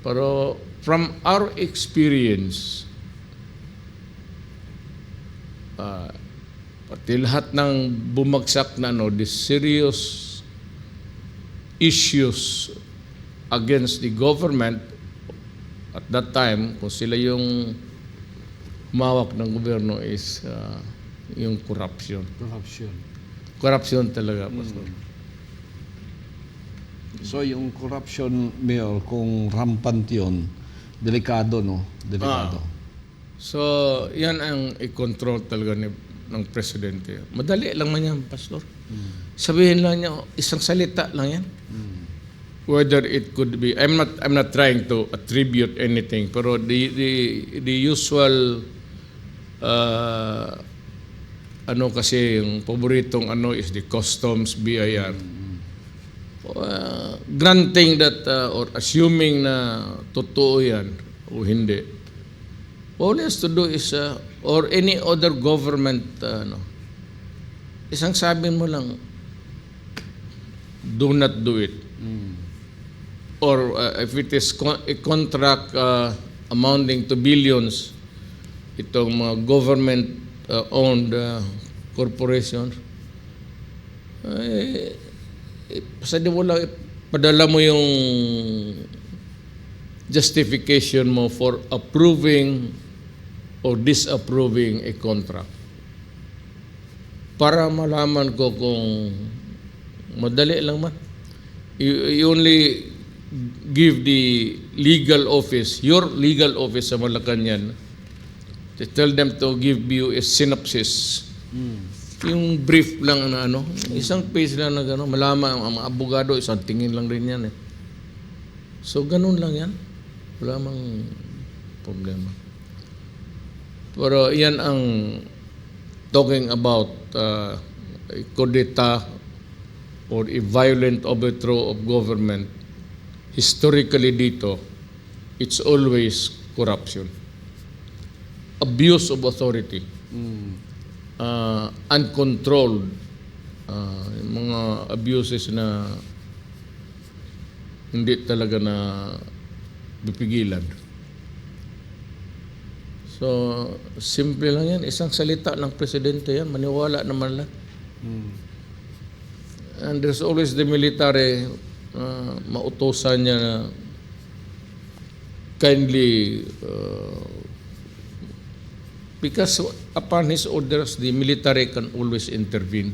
Pero from our experience, pati lahat ng bumagsak na the serious issues against the government at that time, kung sila yung humawak ng gobyerno is yung corruption. Corruption talaga, Pastor. So yung corruption, Mayor, kung rampant yun, delikado, no? Delikado. So, yan ang i-control talaga ng presidente. Madali lang man yan, Pastor. Sabihin lang niya, isang salita lang yan. Whether it could be, I'm not trying to attribute anything, pero the usual kasi yung paboritong is the customs, BIR. Granting that or assuming na totoo yan o hindi, all he has to do is or any other government isang sabihin mo lang, do not do it. Or if it is a contract amounting to billions, itong mga government owned corporations, padala mo yung justification mo for approving or disapproving a contract. Para malaman ko kung madali lang man. You only give the legal office, your legal office sa Malacanang, to tell them to give you a synopsis. Yung brief lang na isang page lang na gano'n, malaman ang mga abogado, isang tingin lang rin yan. So, ganun lang yan. Wala mang problema. Pero yan ang talking about a kudeta or a violent overthrow of government. Historically dito, it's always corruption. Abuse of authority. Uncontrolled mga abuses na hindi talaga na bipigilan. So, simple lang yan. Isang salita ng presidente yan. Maniwala naman lang. And there's always the military mautosan niya na kindly because upon his orders, the military can always intervene.